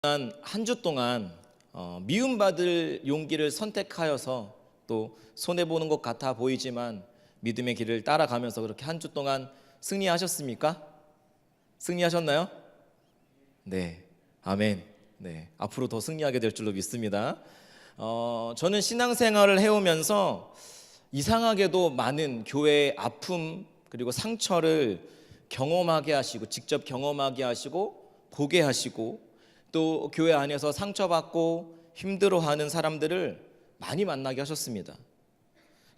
한 주 동안 미움받을 용기를 선택하여서 또 손해보는 것 같아 보이지만 믿음의 길을 따라가면서 그렇게 한 주 동안 승리하셨습니까? 승리하셨나요? 네, 아멘. 네, 앞으로 더 승리하게 될 줄로 믿습니다. 저는 신앙생활을 해오면서 이상하게도 많은 교회의 아픔 그리고 상처를 경험하게 하시고 직접 경험하게 하시고 보게 하시고 또 교회 안에서 상처받고 힘들어하는 사람들을 많이 만나게 하셨습니다.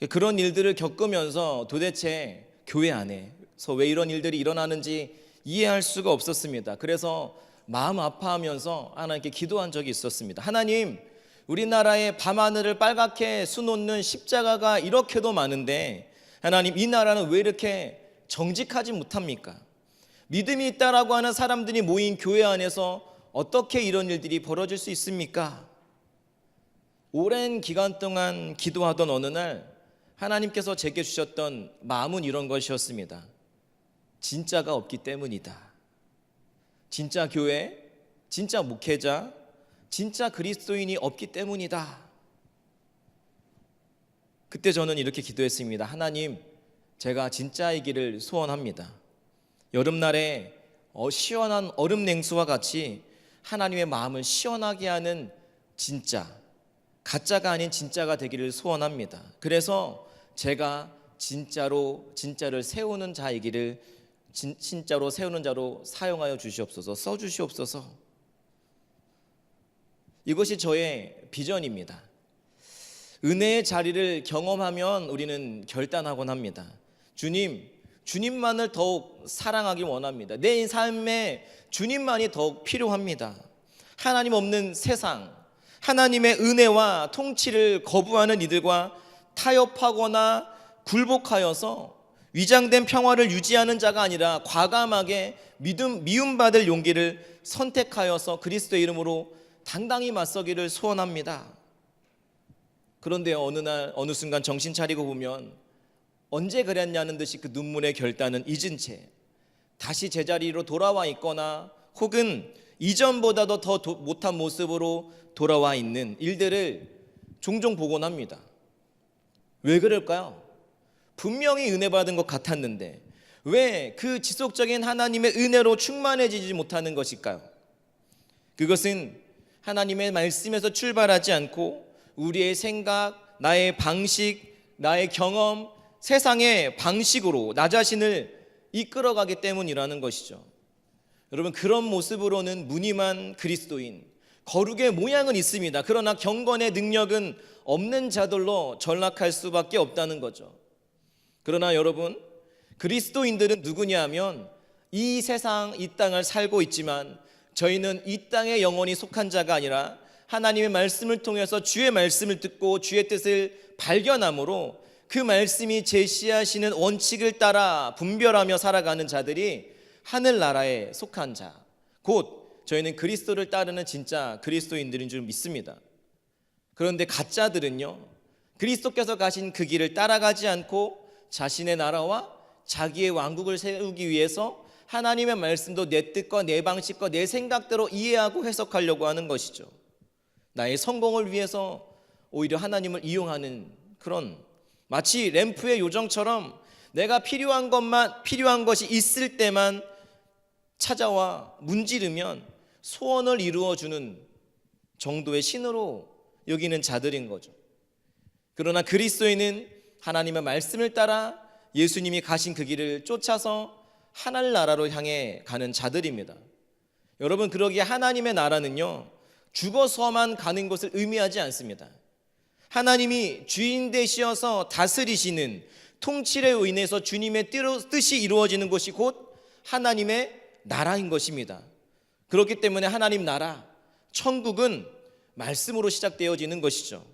그런 일들을 겪으면서 도대체 교회 안에서 왜 이런 일들이 일어나는지 이해할 수가 없었습니다. 그래서 마음 아파하면서 하나님께 기도한 적이 있었습니다. 하나님, 우리나라의 밤하늘을 빨갛게 수놓는 십자가가 이렇게도 많은데 하나님, 이 나라는 왜 이렇게 정직하지 못합니까? 믿음이 있다라고 하는 사람들이 모인 교회 안에서 어떻게 이런 일들이 벌어질 수 있습니까? 오랜 기간 동안 기도하던 어느 날 하나님께서 제게 주셨던 마음은 이런 것이었습니다. 진짜가 없기 때문이다. 진짜 교회, 진짜 목회자, 진짜 그리스도인이 없기 때문이다. 그때 저는 이렇게 기도했습니다. 하나님, 제가 진짜이기를 소원합니다. 여름날에 시원한 얼음 냉수와 같이 하나님의 마음을 시원하게 하는 진짜, 가짜가 아닌 진짜가 되기를 소원합니다. 그래서 제가 진짜를 세우는 자이기를 진짜로 세우는 자로 사용하여 주시옵소서, 써 주시옵소서. 이것이 저의 비전입니다. 은혜의 자리를 경험하면 우리는 결단하곤 합니다. 주님만을 더욱 사랑하기 원합니다. 내 삶에 주님만이 더욱 필요합니다. 하나님 없는 세상, 하나님의 은혜와 통치를 거부하는 이들과 타협하거나 굴복하여서 위장된 평화를 유지하는 자가 아니라 과감하게 미움받을 용기를 선택하여서 그리스도의 이름으로 당당히 맞서기를 소원합니다. 그런데 어느 날 어느 순간 정신 차리고 보면 언제 그랬냐는 듯이 그 눈물의 결단은 잊은 채 다시 제자리로 돌아와 있거나 혹은 이전보다도 더 못한 모습으로 돌아와 있는 일들을 종종 보곤 합니다. 왜 그럴까요? 분명히 은혜 받은 것 같았는데 왜 그 지속적인 하나님의 은혜로 충만해지지 못하는 것일까요? 그것은 하나님의 말씀에서 출발하지 않고 우리의 생각, 나의 방식, 나의 경험, 세상의 방식으로 나 자신을 이끌어가기 때문이라는 것이죠. 여러분, 그런 모습으로는 무늬만 그리스도인, 거룩의 모양은 있습니다. 그러나 경건의 능력은 없는 자들로 전락할 수밖에 없다는 거죠. 그러나 여러분, 그리스도인들은 누구냐 하면 이 세상, 이 땅을 살고 있지만 저희는 이 땅에 영원히 속한 자가 아니라 하나님의 말씀을 통해서 주의 말씀을 듣고 주의 뜻을 발견함으로 그 말씀이 제시하시는 원칙을 따라 분별하며 살아가는 자들이 하늘나라에 속한 자, 곧 저희는 그리스도를 따르는 진짜 그리스도인들인 줄 믿습니다. 그런데 가짜들은요, 그리스도께서 가신 그 길을 따라가지 않고 자신의 나라와 자기의 왕국을 세우기 위해서 하나님의 말씀도 내 뜻과 내 방식과 내 생각대로 이해하고 해석하려고 하는 것이죠. 나의 성공을 위해서 오히려 하나님을 이용하는 그런, 마치 램프의 요정처럼 내가 필요한 것이 있을 때만 찾아와 문지르면 소원을 이루어주는 정도의 신으로 여기는 자들인 거죠. 그러나 그리스도인은 하나님의 말씀을 따라 예수님이 가신 그 길을 쫓아서 하늘나라로 향해 가는 자들입니다. 여러분, 그러기에 하나님의 나라는요, 죽어서만 가는 것을 의미하지 않습니다. 하나님이 주인 되시어서 다스리시는 통치로 인해서 주님의 뜻이 이루어지는 것이 곧 하나님의 나라인 것입니다. 그렇기 때문에 하나님 나라, 천국은 말씀으로 시작되어지는 것이죠.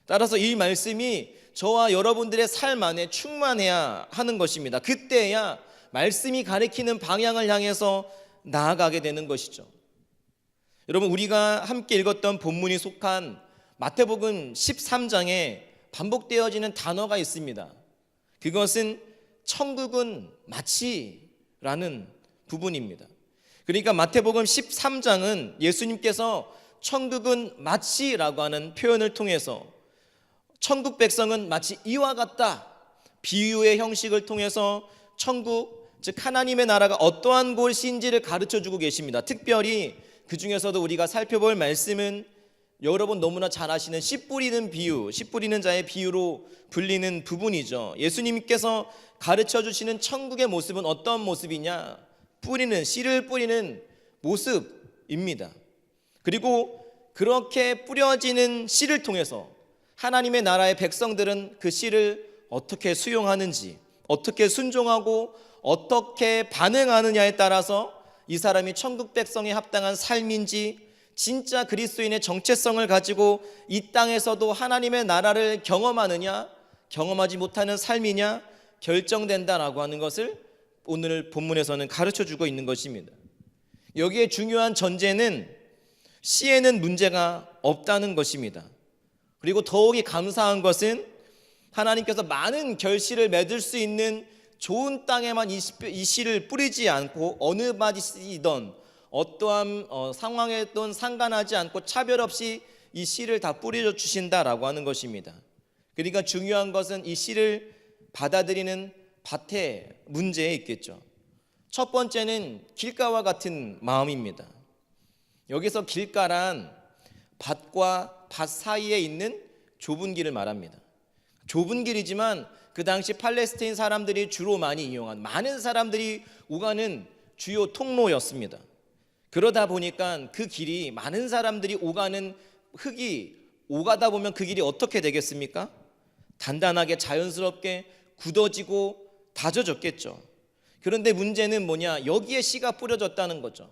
따라서 이 말씀이 저와 여러분들의 삶 안에 충만해야 하는 것입니다. 그때야 말씀이 가리키는 방향을 향해서 나아가게 되는 것이죠. 여러분, 우리가 함께 읽었던 본문이 속한 마태복음 13장에 반복되어지는 단어가 있습니다. 그것은 천국은 마치라는 부분입니다. 그러니까 마태복음 13장은 예수님께서 천국은 마치라고 하는 표현을 통해서 천국 백성은 마치 이와 같다, 비유의 형식을 통해서 천국, 즉 하나님의 나라가 어떠한 곳인지를 가르쳐주고 계십니다. 특별히 그 중에서도 우리가 살펴볼 말씀은 여러분 너무나 잘 아시는 씨 뿌리는 비유, 씨 뿌리는 자의 비유로 불리는 부분이죠. 예수님께서 가르쳐주시는 천국의 모습은 어떤 모습이냐? 뿌리는, 씨를 뿌리는 모습입니다. 그리고 그렇게 뿌려지는 씨를 통해서 하나님의 나라의 백성들은 그 씨를 어떻게 수용하는지, 어떻게 순종하고 어떻게 반응하느냐에 따라서 이 사람이 천국 백성에 합당한 삶인지, 진짜 그리스도인의 정체성을 가지고 이 땅에서도 하나님의 나라를 경험하느냐, 경험하지 못하는 삶이냐 결정된다라고 하는 것을 오늘 본문에서는 가르쳐주고 있는 것입니다. 여기에 중요한 전제는 씨에는 문제가 없다는 것입니다. 그리고 더욱이 감사한 것은 하나님께서 많은 결실을 맺을 수 있는 좋은 땅에만 이 씨를 뿌리지 않고 어느 밭이든 어떠한 상황에든 상관하지 않고 차별 없이 이 씨를 다 뿌려 주신다라고 하는 것입니다. 그러니까 중요한 것은 이 씨를 받아들이는 밭의 문제에 있겠죠. 첫 번째는 길가와 같은 마음입니다. 여기서 길가란 밭과 밭 사이에 있는 좁은 길을 말합니다. 좁은 길이지만 그 당시 팔레스타인 사람들이 주로 많이 이용한, 많은 사람들이 오가는 주요 통로였습니다. 그러다 보니까 그 길이, 많은 사람들이 오가는 흙이 오가다 보면 그 길이 어떻게 되겠습니까? 단단하게 자연스럽게 굳어지고 다져졌겠죠. 그런데 문제는 뭐냐? 여기에 씨가 뿌려졌다는 거죠.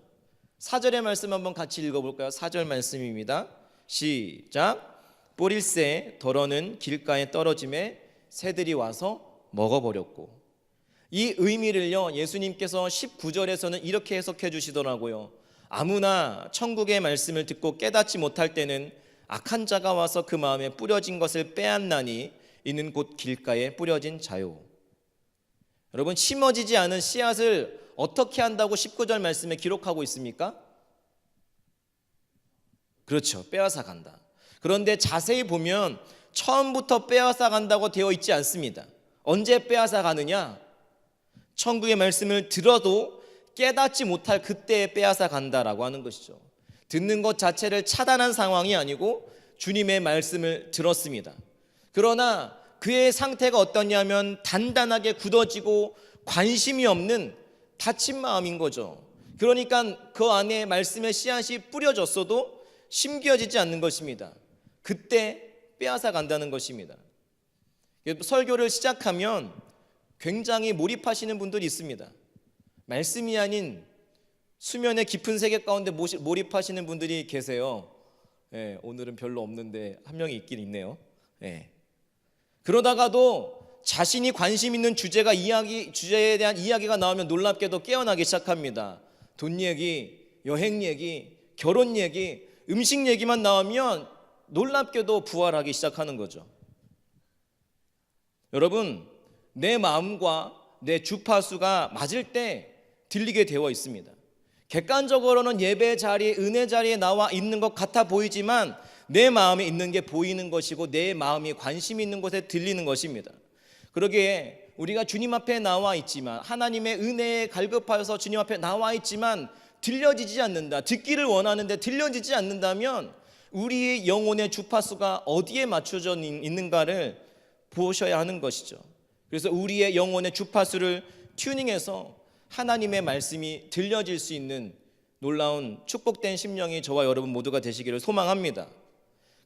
4절의 말씀 한번 같이 읽어볼까요? 4절 말씀입니다. 시작. 뿌릴새 덜어는 길가에 떨어짐에 새들이 와서 먹어버렸고. 이 의미를요, 예수님께서 19절에서는 이렇게 해석해 주시더라고요. 아무나 천국의 말씀을 듣고 깨닫지 못할 때는 악한 자가 와서 그 마음에 뿌려진 것을 빼앗나니 이는 곧 길가에 뿌려진 자요. 여러분, 심어지지 않은 씨앗을 어떻게 한다고 19절 말씀에 기록하고 있습니까? 그렇죠, 빼앗아 간다. 그런데 자세히 보면 처음부터 빼앗아 간다고 되어 있지 않습니다. 언제 빼앗아 가느냐? 천국의 말씀을 들어도 깨닫지 못할 그때에 빼앗아 간다라고 하는 것이죠. 듣는 것 자체를 차단한 상황이 아니고 주님의 말씀을 들었습니다. 그러나 그의 상태가 어떠냐면 단단하게 굳어지고 관심이 없는 닫힌 마음인 거죠. 그러니까 그 안에 말씀의 씨앗이 뿌려졌어도 심겨지지 않는 것입니다. 그때 빼앗아 간다는 것입니다. 설교를 시작하면 굉장히 몰입하시는 분들이 있습니다. 말씀이 아닌 수면의 깊은 세계 가운데 몰입하시는 분들이 계세요. 오늘은 별로 없는데 한 명이 있긴 있네요. 그러다가도 자신이 관심 있는 주제에 대한 이야기가 나오면 놀랍게도 깨어나기 시작합니다. 돈 얘기, 여행 얘기, 결혼 얘기, 음식 얘기만 나오면 놀랍게도 부활하기 시작하는 거죠. 여러분, 내 마음과 내 주파수가 맞을 때 들리게 되어 있습니다. 객관적으로는 예배 자리, 은혜 자리에 나와 있는 것 같아 보이지만 내 마음에 있는 게 보이는 것이고 내 마음이 관심 있는 곳에 들리는 것입니다. 그러기에 우리가 주님 앞에 나와 있지만, 하나님의 은혜에 갈급하여서 주님 앞에 나와 있지만 들려지지 않는다, 듣기를 원하는데 들려지지 않는다면 우리의 영혼의 주파수가 어디에 맞춰져 있는가를 보셔야 하는 것이죠. 그래서 우리의 영혼의 주파수를 튜닝해서 하나님의 말씀이 들려질 수 있는 놀라운 축복된 심령이 저와 여러분 모두가 되시기를 소망합니다.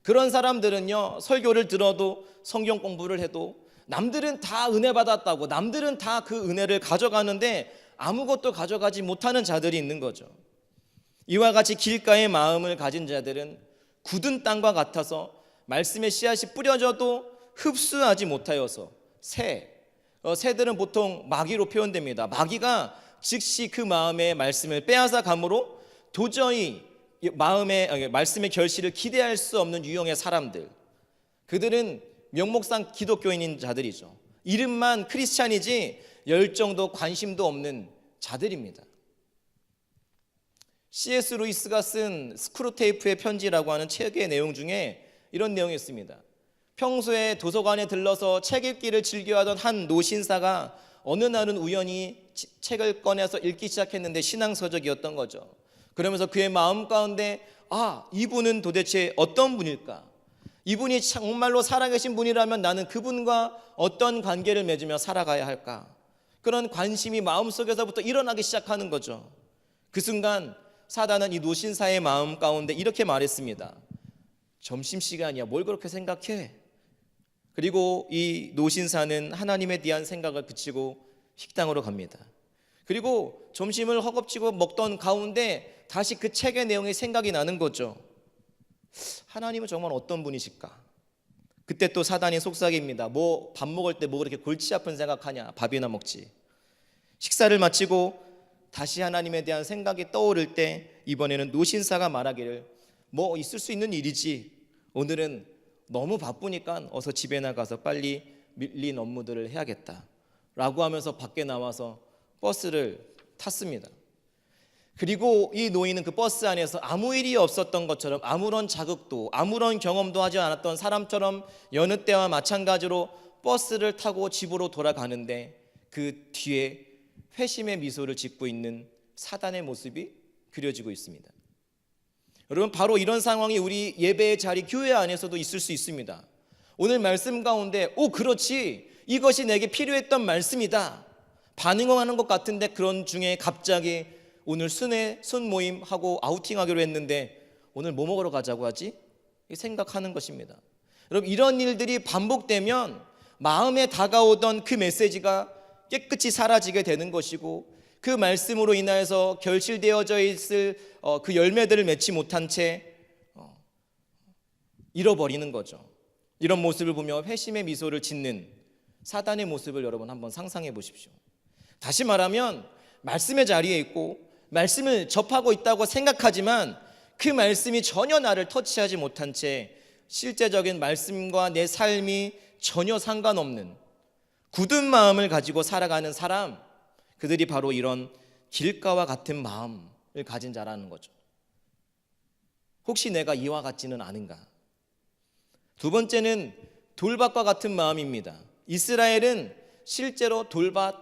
그런 사람들은요, 설교를 들어도 성경 공부를 해도 남들은 다 은혜 받았다고, 남들은 다 그 은혜를 가져가는데 아무것도 가져가지 못하는 자들이 있는 거죠. 이와 같이 길가의 마음을 가진 자들은 굳은 땅과 같아서 말씀의 씨앗이 뿌려져도 흡수하지 못하여서 새들은 보통 마귀로 표현됩니다. 마귀가 즉시 그 마음의 말씀을 빼앗아 감으로 도저히 말씀의 결실을 기대할 수 없는 유형의 사람들, 그들은 명목상 기독교인인 자들이죠. 이름만 크리스찬이지 열정도 관심도 없는 자들입니다. C.S. 루이스가 쓴 스크루테이프의 편지라고 하는 책의 내용 중에 이런 내용이 있습니다. 평소에 도서관에 들러서 책 읽기를 즐겨하던 한 노신사가 어느 날은 우연히 책을 꺼내서 읽기 시작했는데 신앙서적이었던 거죠. 그러면서 그의 마음 가운데 이분은 도대체 어떤 분일까? 이분이 정말로 살아계신 분이라면 나는 그분과 어떤 관계를 맺으며 살아가야 할까? 그런 관심이 마음속에서부터 일어나기 시작하는 거죠. 그 순간 사단은 이 노신사의 마음 가운데 이렇게 말했습니다. 점심시간이야, 뭘 그렇게 생각해? 그리고 이 노신사는 하나님에 대한 생각을 그치고 식당으로 갑니다. 그리고 점심을 허겁지겁 먹던 가운데 다시 그 책의 내용이 생각이 나는 거죠. 하나님은 정말 어떤 분이실까? 그때 또 사단이 속삭입니다. 밥 먹을 때 뭐 그렇게 골치 아픈 생각하냐? 밥이나 먹지. 식사를 마치고 다시 하나님에 대한 생각이 떠오를 때 이번에는 노신사가 말하기를 있을 수 있는 일이지. 오늘은 너무 바쁘니까 어서 집에 나가서 빨리 밀린 업무들을 해야겠다 라고 하면서 밖에 나와서 버스를 탔습니다. 그리고 이 노인은 그 버스 안에서 아무 일이 없었던 것처럼 아무런 자극도 아무런 경험도 하지 않았던 사람처럼 여느 때와 마찬가지로 버스를 타고 집으로 돌아가는데 그 뒤에 회심의 미소를 짓고 있는 사단의 모습이 그려지고 있습니다. 여러분, 바로 이런 상황이 우리 예배의 자리 교회 안에서도 있을 수 있습니다. 오늘 말씀 가운데 그렇지, 이것이 내게 필요했던 말씀이다 반응하는 것 같은데 그런 중에 갑자기 오늘 순모임 하고 아우팅하기로 했는데 오늘 뭐 먹으러 가자고 하지? 생각하는 것입니다. 여러분, 이런 일들이 반복되면 마음에 다가오던 그 메시지가 깨끗이 사라지게 되는 것이고 그 말씀으로 인하여서 결실되어져 있을 그 열매들을 맺지 못한 채 잃어버리는 거죠. 이런 모습을 보며 회심의 미소를 짓는 사단의 모습을 여러분 한번 상상해 보십시오. 다시 말하면 말씀의 자리에 있고 말씀을 접하고 있다고 생각하지만 그 말씀이 전혀 나를 터치하지 못한 채 실제적인 말씀과 내 삶이 전혀 상관없는 굳은 마음을 가지고 살아가는 사람, 그들이 바로 이런 길가와 같은 마음을 가진 자라는 거죠. 혹시 내가 이와 같지는 않은가? 두 번째는 돌밭과 같은 마음입니다. 이스라엘은 실제로 돌밭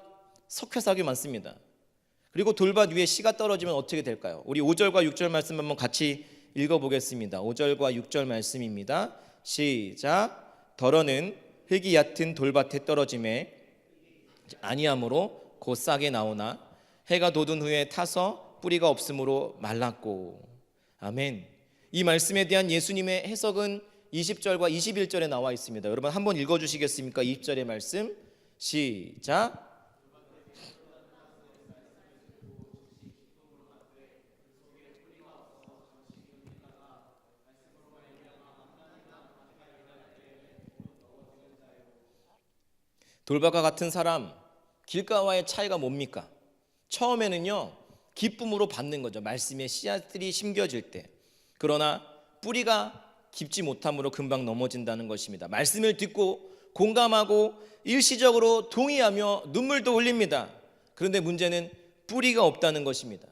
석회삭이 많습니다. 그리고 돌밭 위에 씨가 떨어지면 어떻게 될까요? 우리 5절과 6절 말씀 한번 같이 읽어보겠습니다. 5절과 6절 말씀입니다. 시작. 더러는 흙이 얕은 돌밭에 떨어짐에 아니함으로 곧 싹이 나오나 해가 돋은 후에 타서 뿌리가 없으므로 말랐고. 아멘. 이 말씀에 대한 예수님의 해석은 20절과 21절에 나와 있습니다. 여러분 한번 읽어주시겠습니까? 20절의 말씀 시작. 돌밭과 같은 사람, 길가와의 차이가 뭡니까? 처음에는요 기쁨으로 받는 거죠. 말씀의 씨앗들이 심겨질 때. 그러나 뿌리가 깊지 못함으로 금방 넘어진다는 것입니다. 말씀을 듣고 공감하고 일시적으로 동의하며 눈물도 흘립니다. 그런데 문제는 뿌리가 없다는 것입니다.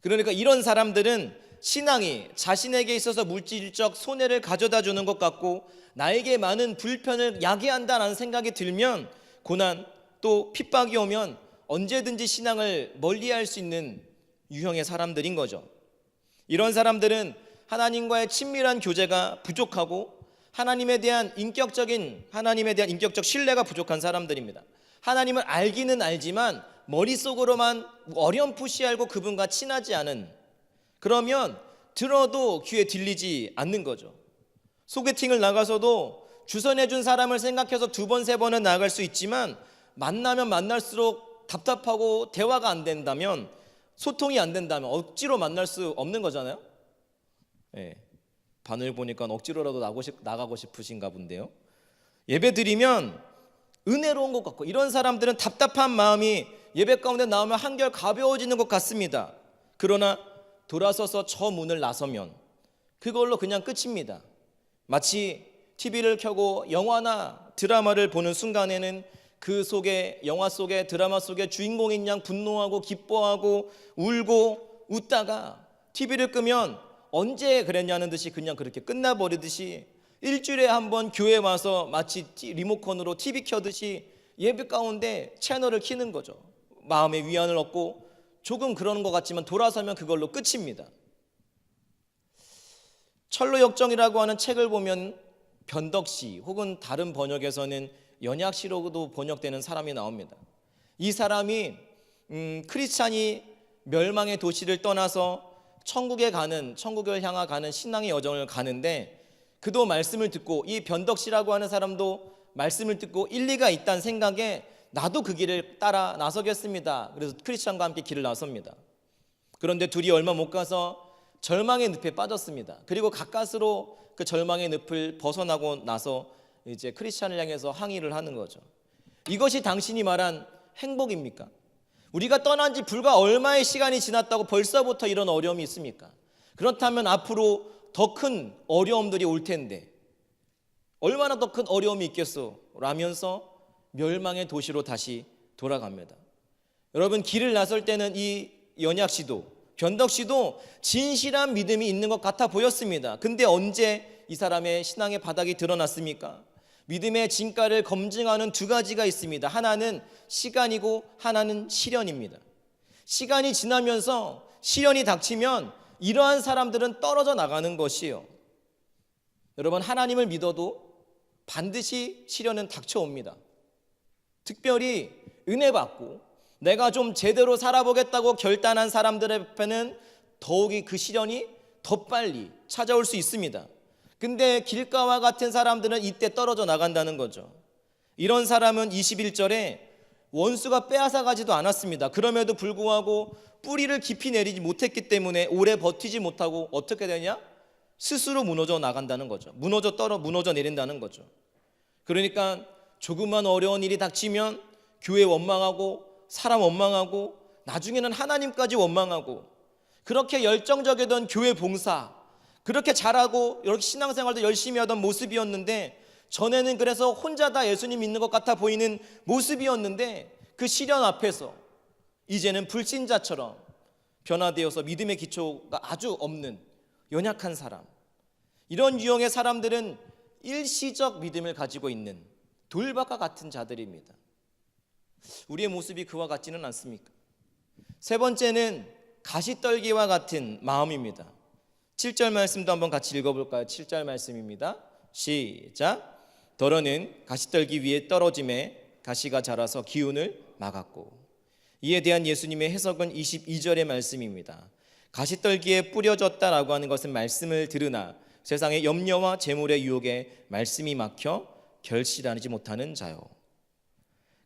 그러니까 이런 사람들은 신앙이 자신에게 있어서 물질적 손해를 가져다 주는 것 같고 나에게 많은 불편을 야기한다는 생각이 들면 고난 또 핍박이 오면 언제든지 신앙을 멀리할 수 있는 유형의 사람들인 거죠. 이런 사람들은 하나님과의 친밀한 교제가 부족하고 하나님에 대한 인격적 신뢰가 부족한 사람들입니다. 하나님을 알기는 알지만 머릿속으로만 어렴풋이 알고 그분과 친하지 않은, 그러면 들어도 귀에 들리지 않는 거죠. 소개팅을 나가서도 주선해준 사람을 생각해서 2번, 3번은 나갈 수 있지만 만나면 만날수록 답답하고 대화가 안 된다면, 소통이 안 된다면 억지로 만날 수 없는 거잖아요. 네. 반을 보니까 억지로라도 나가고 싶으신가 본데요. 예배 드리면 은혜로운 것 같고 이런 사람들은 답답한 마음이 예배 가운데 나오면 한결 가벼워지는 것 같습니다. 그러나 돌아서서 저 문을 나서면 그걸로 그냥 끝입니다. 마치 TV를 켜고 영화나 드라마를 보는 순간에는 그 속에, 영화 속에, 드라마 속에 주인공인 양 분노하고 기뻐하고 울고 웃다가 TV를 끄면 언제 그랬냐는 듯이 그냥 그렇게 끝나버리듯이 일주일에 한 번 교회 와서 마치 리모컨으로 TV 켜듯이 예배 가운데 채널을 키는 거죠. 마음의 위안을 얻고 조금 그러는 것 같지만 돌아서면 그걸로 끝입니다. 철로역정이라고 하는 책을 보면 변덕시 혹은 다른 번역에서는 연약시로도 번역되는 사람이 나옵니다. 이 사람이 크리스찬이 멸망의 도시를 떠나서 천국을 향하 가는 신앙의 여정을 가는데 그도 말씀을 듣고 이 변덕시라고 하는 사람도 말씀을 듣고 일리가 있다는 생각에 나도 그 길을 따라 나서겠습니다. 그래서 크리스찬과 함께 길을 나섭니다. 그런데 둘이 얼마 못 가서 절망의 늪에 빠졌습니다. 그리고 가까스로 그 절망의 늪을 벗어나고 나서 이제 크리스찬을 향해서 항의를 하는 거죠. 이것이 당신이 말한 행복입니까? 우리가 떠난 지 불과 얼마의 시간이 지났다고 벌써부터 이런 어려움이 있습니까? 그렇다면 앞으로 더 큰 어려움들이 올 텐데 얼마나 더 큰 어려움이 있겠소? 라면서 멸망의 도시로 다시 돌아갑니다. 여러분, 길을 나설 때는 이 연약시도 변덕시도 진실한 믿음이 있는 것 같아 보였습니다. 근데 언제 이 사람의 신앙의 바닥이 드러났습니까? 믿음의 진가를 검증하는 두 가지가 있습니다. 하나는 시간이고 하나는 시련입니다. 시간이 지나면서 시련이 닥치면 이러한 사람들은 떨어져 나가는 것이에요. 여러분, 하나님을 믿어도 반드시 시련은 닥쳐옵니다. 특별히 은혜 받고 내가 좀 제대로 살아보겠다고 결단한 사람들 앞에는 더욱이 그 시련이 더 빨리 찾아올 수 있습니다. 근데 길가와 같은 사람들은 이때 떨어져 나간다는 거죠. 이런 사람은 21절에 원수가 빼앗아 가지도 않았습니다. 그럼에도 불구하고 뿌리를 깊이 내리지 못했기 때문에 오래 버티지 못하고 어떻게 되냐? 스스로 무너져 나간다는 거죠. 무너져 내린다는 거죠. 그러니까 조그만 어려운 일이 닥치면 교회 원망하고 사람 원망하고 나중에는 하나님까지 원망하고 그렇게 열정적이던 교회 봉사 그렇게 잘하고 이렇게 신앙생활도 열심히 하던 모습이었는데 전에는 그래서 혼자 다 예수님 믿는 것 같아 보이는 모습이었는데 그 시련 앞에서 이제는 불신자처럼 변화되어서 믿음의 기초가 아주 없는 연약한 사람, 이런 유형의 사람들은 일시적 믿음을 가지고 있는 돌밭과 같은 자들입니다. 우리의 모습이 그와 같지는 않습니까? 세 번째는 가시떨기와 같은 마음입니다. 7절 말씀도 한번 같이 읽어볼까요? 7절 말씀입니다. 시작. 더러는 가시떨기 위에 떨어짐에 가시가 자라서 기운을 막았고. 이에 대한 예수님의 해석은 22절의 말씀입니다. 가시떨기에 뿌려졌다라고 하는 것은 말씀을 들으나 세상의 염려와 재물의 유혹에 말씀이 막혀 결실하지 못하는 자요.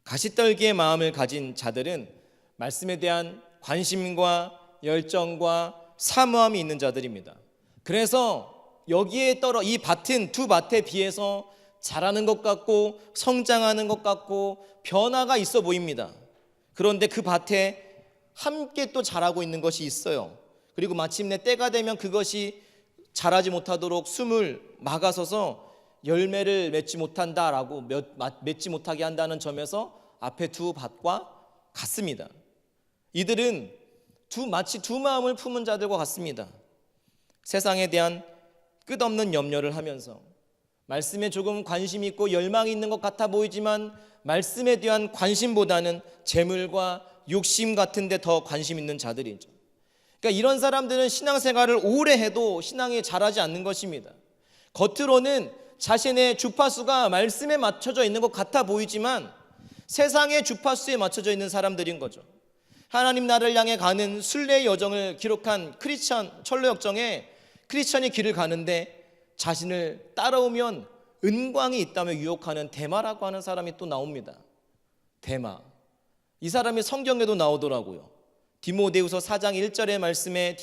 가시떨기의 마음을 가진 자들은 말씀에 대한 관심과 열정과 사모함이 있는 자들입니다. 그래서 여기에 이 밭은 두 밭에 비해서 자라는 것 같고 성장하는 것 같고 변화가 있어 보입니다. 그런데 그 밭에 함께 또 자라고 있는 것이 있어요. 그리고 마침내 때가 되면 그것이 자라지 못하도록 숨을 막아서서 열매를 맺지 못한다라고 맺지 못하게 한다는 점에서 앞에 두 밭과 같습니다. 이들은 마치 두 마음을 품은 자들과 같습니다. 세상에 대한 끝없는 염려를 하면서 말씀에 조금 관심이 있고 열망이 있는 것 같아 보이지만 말씀에 대한 관심보다는 재물과 욕심 같은 데 더 관심 있는 자들이죠. 그러니까 이런 사람들은 신앙생활을 오래 해도 신앙이 자라지 않는 것입니다. 겉으로는 자신의 주파수가 말씀에 맞춰져 있는 것 같아 보이지만 세상의 주파수에 맞춰져 있는 사람들인 거죠. 하나님 나라를 향해 가는 순례의 여정을 기록한 크리스천 철로역정에 크리스천이 길을 가는데 자신을 따라오면 은광이 있다며 유혹하는 데마라고 하는 사람이 또 나옵니다. 데마, 이 사람이 성경에도 나오더라고요. 디모데후서 4장 1절의 말씀에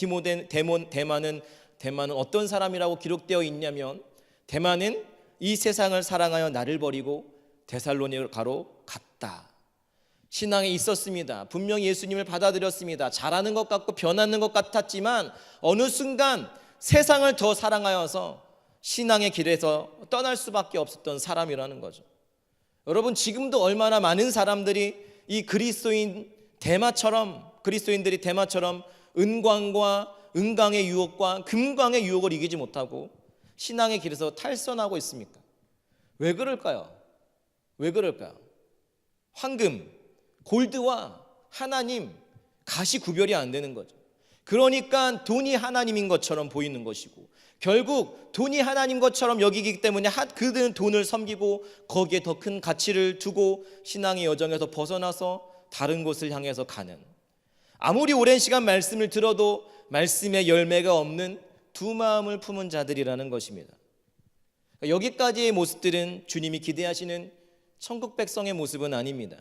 데마는 어떤 사람이라고 기록되어 있냐면 데마는 이 세상을 사랑하여 나를 버리고 데살로니가로 갔다. 신앙에 있었습니다. 분명히 예수님을 받아들였습니다. 잘하는 것 같고 변하는 것 같았지만 어느 순간 세상을 더 사랑하여서 신앙의 길에서 떠날 수밖에 없었던 사람이라는 거죠. 여러분, 지금도 얼마나 많은 사람들이 이 그리스도인들이 데마처럼 은광과 은강의 유혹과 금강의 유혹을 이기지 못하고 신앙의 길에서 탈선하고 있습니까? 왜 그럴까요? 왜 그럴까요? 황금, 골드와 하나님, 가시 구별이 안 되는 거죠. 그러니까 돈이 하나님인 것처럼 보이는 것이고, 결국 돈이 하나님 것처럼 여기기 때문에 그들은 돈을 섬기고 거기에 더 큰 가치를 두고 신앙의 여정에서 벗어나서 다른 곳을 향해서 가는, 아무리 오랜 시간 말씀을 들어도 말씀의 열매가 없는 두 마음을 품은 자들이라는 것입니다. 여기까지의 모습들은 주님이 기대하시는 천국 백성의 모습은 아닙니다.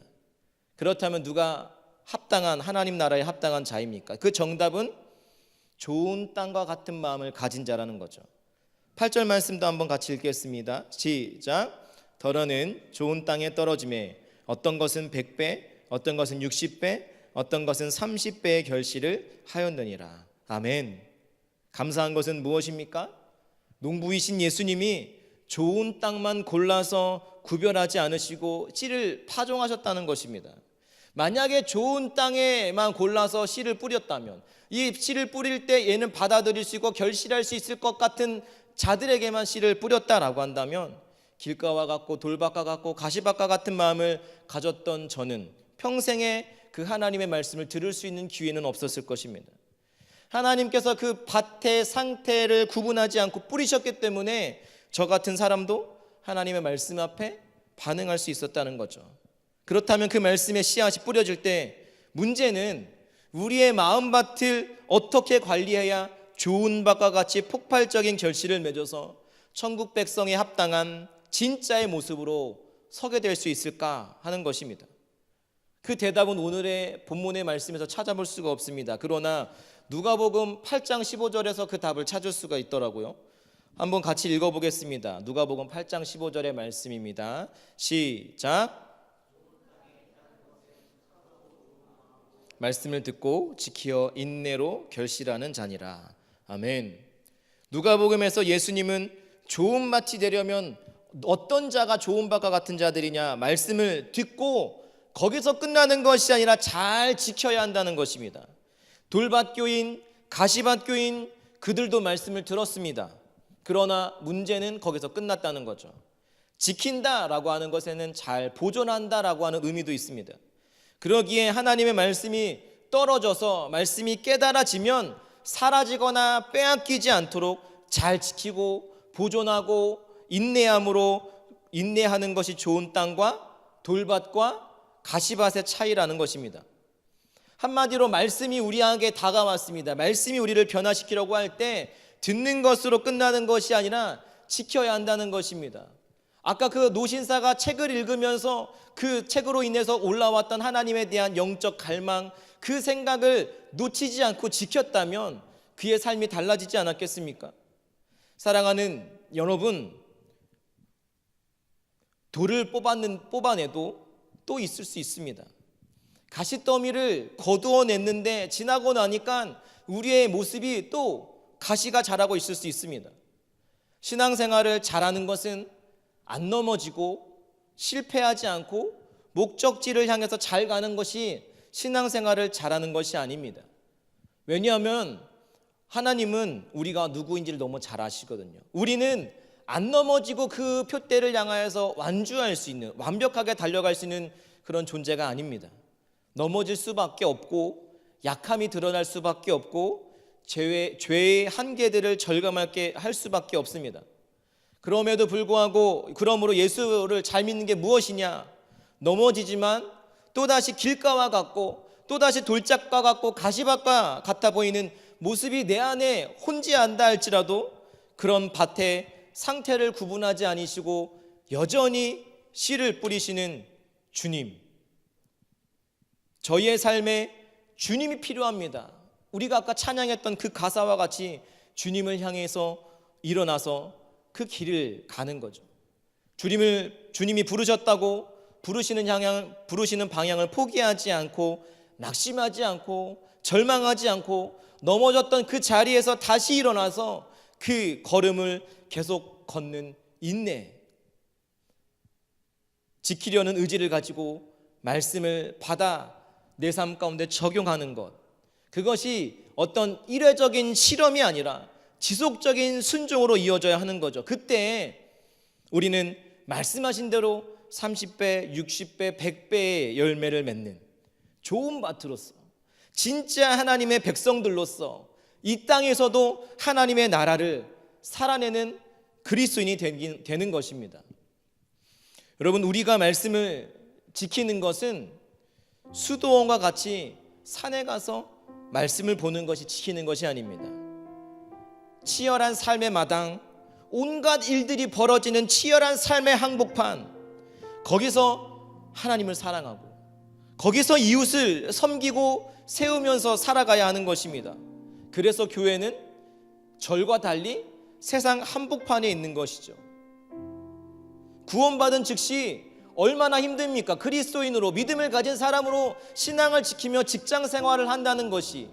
그렇다면 누가 합당한, 하나님 나라에 합당한 자입니까? 그 정답은 좋은 땅과 같은 마음을 가진 자라는 거죠. 8절 말씀도 한번 같이 읽겠습니다. 시작. 더러는 좋은 땅에 떨어짐에 어떤 것은 100배, 어떤 것은 60배, 어떤 것은 30배의 결실을 하였느니라. 아멘. 감사한 것은 무엇입니까? 농부이신 예수님이 좋은 땅만 골라서 구별하지 않으시고 씨를 파종하셨다는 것입니다. 만약에 좋은 땅에만 골라서 씨를 뿌렸다면, 이 씨를 뿌릴 때 얘는 받아들일 수 있고 결실할 수 있을 것 같은 자들에게만 씨를 뿌렸다라고 한다면, 길가와 같고 돌밭과 같고 가시밭과 같은 마음을 가졌던 저는 평생에 그 하나님의 말씀을 들을 수 있는 기회는 없었을 것입니다. 하나님께서 그 밭의 상태를 구분하지 않고 뿌리셨기 때문에 저 같은 사람도 하나님의 말씀 앞에 반응할 수 있었다는 거죠. 그렇다면 그 말씀의 씨앗이 뿌려질 때 문제는 우리의 마음밭을 어떻게 관리해야 좋은 밭과 같이 폭발적인 결실을 맺어서 천국 백성에 합당한 진짜의 모습으로 서게 될 수 있을까 하는 것입니다. 그 대답은 오늘의 본문의 말씀에서 찾아볼 수가 없습니다. 그러나 누가복음 8장 15절에서 그 답을 찾을 수가 있더라고요. 한번 같이 읽어보겠습니다. 누가복음 8장 15절의 말씀입니다. 시작. 말씀을 듣고 지키어 인내로 결실하는 자니라. 아멘. 누가복음에서 예수님은 좋은 밭이 되려면 어떤 자가 좋은 밭과 같은 자들이냐, 말씀을 듣고 거기서 끝나는 것이 아니라 잘 지켜야 한다는 것입니다. 돌밭교인, 가시밭교인, 그들도 말씀을 들었습니다. 그러나 문제는 거기서 끝났다는 거죠. 지킨다라고 하는 것에는 잘 보존한다라고 하는 의미도 있습니다. 그러기에 하나님의 말씀이 떨어져서 말씀이 깨달아지면 사라지거나 빼앗기지 않도록 잘 지키고 보존하고 인내하는 것이 좋은 땅과 돌밭과 가시밭의 차이라는 것입니다. 한마디로 말씀이 우리에게 다가왔습니다. 말씀이 우리를 변화시키려고 할 때 듣는 것으로 끝나는 것이 아니라 지켜야 한다는 것입니다. 아까 그 노신사가 책을 읽으면서 그 책으로 인해서 올라왔던 하나님에 대한 영적 갈망, 그 생각을 놓치지 않고 지켰다면 그의 삶이 달라지지 않았겠습니까? 사랑하는 여러분, 돌을 뽑아내도 또 있을 수 있습니다. 가시더미를 거두어냈는데 지나고 나니까 우리의 모습이 또 가시가 자라고 있을 수 있습니다. 신앙생활을 잘하는 것은 안 넘어지고 실패하지 않고 목적지를 향해서 잘 가는 것이 신앙생활을 잘하는 것이 아닙니다. 왜냐하면 하나님은 우리가 누구인지를 너무 잘 아시거든요. 우리는 안 넘어지고 그 표대를 향하여서 완주할 수 있는, 완벽하게 달려갈 수 있는 그런 존재가 아닙니다. 넘어질 수밖에 없고 약함이 드러날 수밖에 없고 죄의 한계들을 절감하게 할 수밖에 없습니다. 그럼에도 불구하고, 그러므로 예수를 잘 믿는 게 무엇이냐? 넘어지지만 또다시 길가와 같고 또다시 돌짝과 같고 가시밭과 같아 보이는 모습이 내 안에 혼재한다 할지라도 그런 밭의 상태를 구분하지 않으시고 여전히 씨를 뿌리시는 주님, 저희의 삶에 주님이 필요합니다. 우리가 아까 찬양했던 그 가사와 같이 주님을 향해서 일어나서 그 길을 가는 거죠. 주님이 부르셨다고 부르시는 방향을 포기하지 않고 낙심하지 않고 절망하지 않고 넘어졌던 그 자리에서 다시 일어나서 그 걸음을 계속 걷는 인내, 지키려는 의지를 가지고 말씀을 받아 내 삶 가운데 적용하는 것, 그것이 어떤 일회적인 실험이 아니라 지속적인 순종으로 이어져야 하는 거죠. 그때 우리는 말씀하신 대로 30배, 60배, 100배의 열매를 맺는 좋은 밭으로서, 진짜 하나님의 백성들로서 이 땅에서도 하나님의 나라를 살아내는 그리스도인이 되는 것입니다. 여러분, 우리가 말씀을 지키는 것은 수도원과 같이 산에 가서 말씀을 보는 것이 지키는 것이 아닙니다. 치열한 삶의 마당, 온갖 일들이 벌어지는 치열한 삶의 한복판, 거기서 하나님을 사랑하고 거기서 이웃을 섬기고 세우면서 살아가야 하는 것입니다. 그래서 교회는 절과 달리 세상 한복판에 있는 것이죠. 구원받은 즉시 얼마나 힘듭니까? 그리스도인으로, 믿음을 가진 사람으로 신앙을 지키며 직장 생활을 한다는 것이,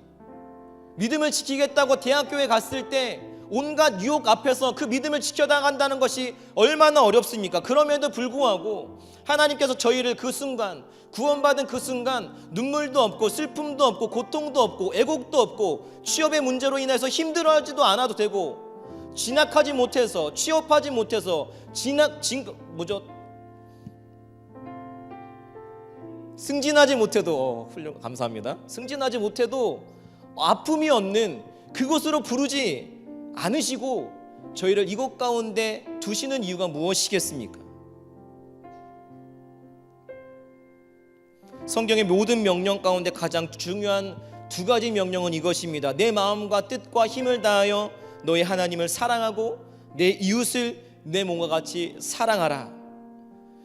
믿음을 지키겠다고 대학교에 갔을 때 온갖 유혹 앞에서 그 믿음을 지켜나간다는 것이 얼마나 어렵습니까? 그럼에도 불구하고 하나님께서 저희를 그 순간, 구원받은 그 순간 눈물도 없고 슬픔도 없고 고통도 없고 애곡도 없고 취업의 문제로 인해서 힘들어하지도 않아도 되고, 진학하지 못해서, 취업하지 못해서, 승진하지 못해도, 감사합니다. 승진하지 못해도 아픔이 없는 그곳으로 부르지 않으시고 저희를 이곳 가운데 두시는 이유가 무엇이겠습니까? 성경의 모든 명령 가운데 가장 중요한 두 가지 명령은 이것입니다. 내 마음과 뜻과 힘을 다하여 너의 하나님을 사랑하고 내 이웃을 내 몸과 같이 사랑하라.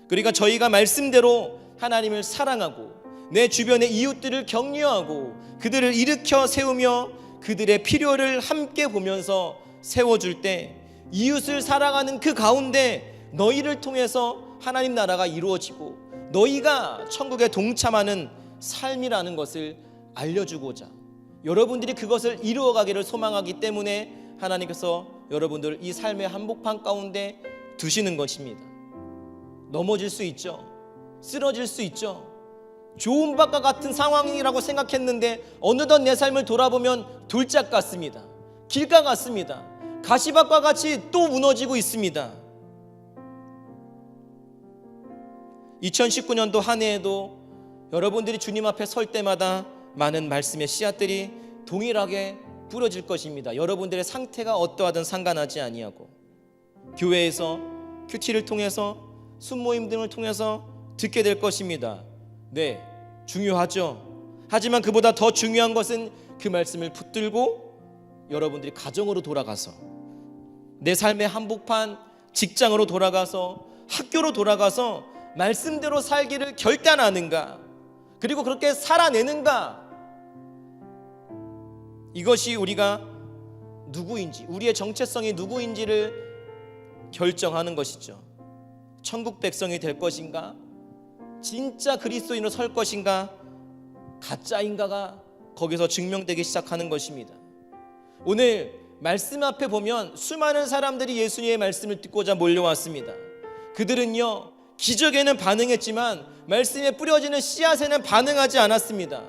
그러니까 저희가 말씀대로 하나님을 사랑하고 내 주변의 이웃들을 격려하고 그들을 일으켜 세우며 그들의 필요를 함께 보면서 세워줄 때, 이웃을 사랑하는 그 가운데 너희를 통해서 하나님 나라가 이루어지고 너희가 천국에 동참하는 삶이라는 것을 알려주고자, 여러분들이 그것을 이루어가기를 소망하기 때문에 하나님께서 여러분들을 이 삶의 한복판 가운데 두시는 것입니다. 넘어질 수 있죠. 쓰러질 수 있죠. 좋은 밭과 같은 상황이라고 생각했는데 어느덧 내 삶을 돌아보면 돌짝 같습니다. 길가 같습니다. 가시밭과 같이 또 무너지고 있습니다. 2019년도 한 해에도 여러분들이 주님 앞에 설 때마다 많은 말씀의 씨앗들이 동일하게 뿌려질 것입니다. 여러분들의 상태가 어떠하든 상관하지 아니하고, 교회에서 큐티를 통해서 순모임 등을 통해서 듣게 될 것입니다. 네, 중요하죠. 하지만 그보다 더 중요한 것은 그 말씀을 붙들고 여러분들이 가정으로 돌아가서, 내 삶의 한복판 직장으로 돌아가서, 학교로 돌아가서 말씀대로 살기를 결단하는가, 그리고 그렇게 살아내는가. 이것이 우리가 누구인지, 우리의 정체성이 누구인지를 결정하는 것이죠. 천국 백성이 될 것인가, 진짜 그리스도인으로 설 것인가, 가짜인가가 거기서 증명되기 시작하는 것입니다. 오늘 말씀 앞에 보면 수많은 사람들이 예수님의 말씀을 듣고자 몰려왔습니다. 그들은요, 기적에는 반응했지만 말씀에 뿌려지는 씨앗에는 반응하지 않았습니다.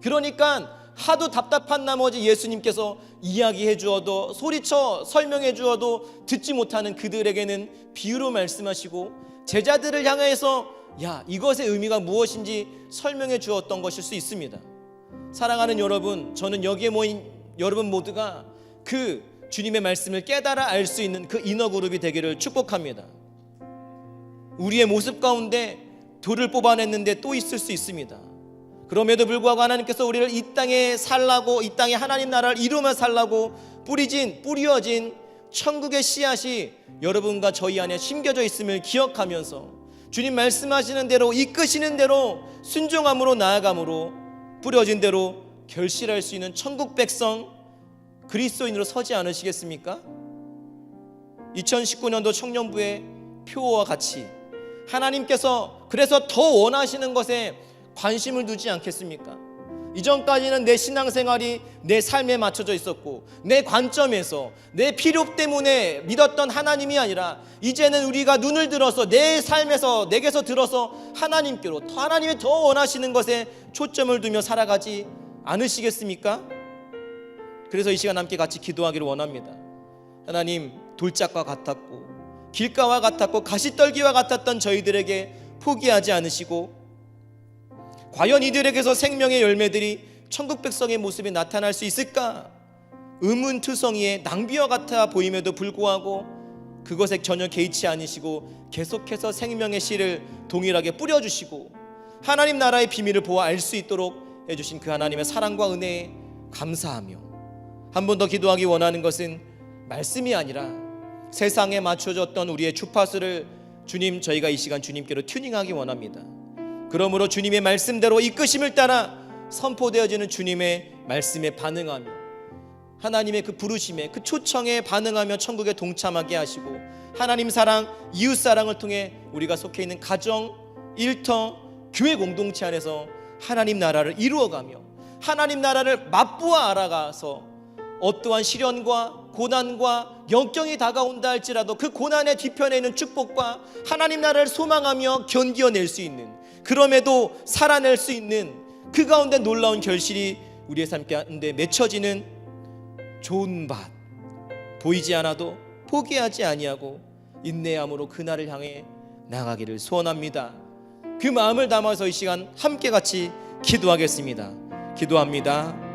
그러니까 하도 답답한 나머지 예수님께서 이야기해 주어도, 소리쳐 설명해 주어도 듣지 못하는 그들에게는 비유로 말씀하시고, 제자들을 향해서 야, 이것의 의미가 무엇인지 설명해 주었던 것일 수 있습니다. 사랑하는 여러분, 저는 여기에 모인 여러분 모두가 그 주님의 말씀을 깨달아 알 수 있는 그 인어그룹이 되기를 축복합니다. 우리의 모습 가운데 돌을 뽑아냈는데 또 있을 수 있습니다. 그럼에도 불구하고 하나님께서 우리를 이 땅에 살라고, 이 땅에 하나님 나라를 이루며 살라고 뿌려진 천국의 씨앗이 여러분과 저희 안에 심겨져 있음을 기억하면서 주님 말씀하시는 대로, 이끄시는 대로 순종함으로 나아감으로 뿌려진 대로 결실할 수 있는 천국 백성, 그리스도인으로 서지 않으시겠습니까? 2019년도 청년부의 표와 같이 하나님께서 그래서 더 원하시는 것에 관심을 두지 않겠습니까? 이전까지는 내 신앙생활이 내 삶에 맞춰져 있었고, 내 관점에서 내 필요 때문에 믿었던 하나님이 아니라, 이제는 우리가 눈을 들어서 내 삶에서, 내게서 들어서 하나님께로, 하나님이 더 원하시는 것에 초점을 두며 살아가지 않으시겠습니까? 그래서 이 시간 함께 같이 기도하기를 원합니다. 하나님, 돌짝과 같았고 길가와 같았고 가시떨기와 같았던 저희들에게 포기하지 않으시고, 과연 이들에게서 생명의 열매들이 천국 백성의 모습에 나타날 수 있을까? 의문투성이의 낭비와 같아 보임에도 불구하고 그것에 전혀 개의치 않으시고 계속해서 생명의 씨를 동일하게 뿌려주시고 하나님 나라의 비밀을 보아 알 수 있도록 해주신 그 하나님의 사랑과 은혜에 감사하며, 한 번 더 기도하기 원하는 것은 말씀이 아니라 세상에 맞춰졌던 우리의 주파수를 주님, 저희가 이 시간 주님께로 튜닝하기 원합니다. 그러므로 주님의 말씀대로 이끄심을 따라 선포되어지는 주님의 말씀에 반응하며 하나님의 그 부르심에, 그 초청에 반응하며 천국에 동참하게 하시고, 하나님 사랑, 이웃 사랑을 통해 우리가 속해 있는 가정, 일터, 교회 공동체 안에서 하나님 나라를 이루어가며 하나님 나라를 맛보아 알아가서 어떠한 시련과 고난과 역경이 다가온다 할지라도 그 고난의 뒤편에 있는 축복과 하나님 나라를 소망하며 견디어낼 수 있는, 그럼에도 살아낼 수 있는 그 가운데 놀라운 결실이 우리의 삶 가운데 맺혀지는 좋은 밭, 보이지 않아도 포기하지 아니하고 인내함으로 그날을 향해 나가기를 소원합니다. 그 마음을 담아서 이 시간 함께 같이 기도하겠습니다. 기도합니다.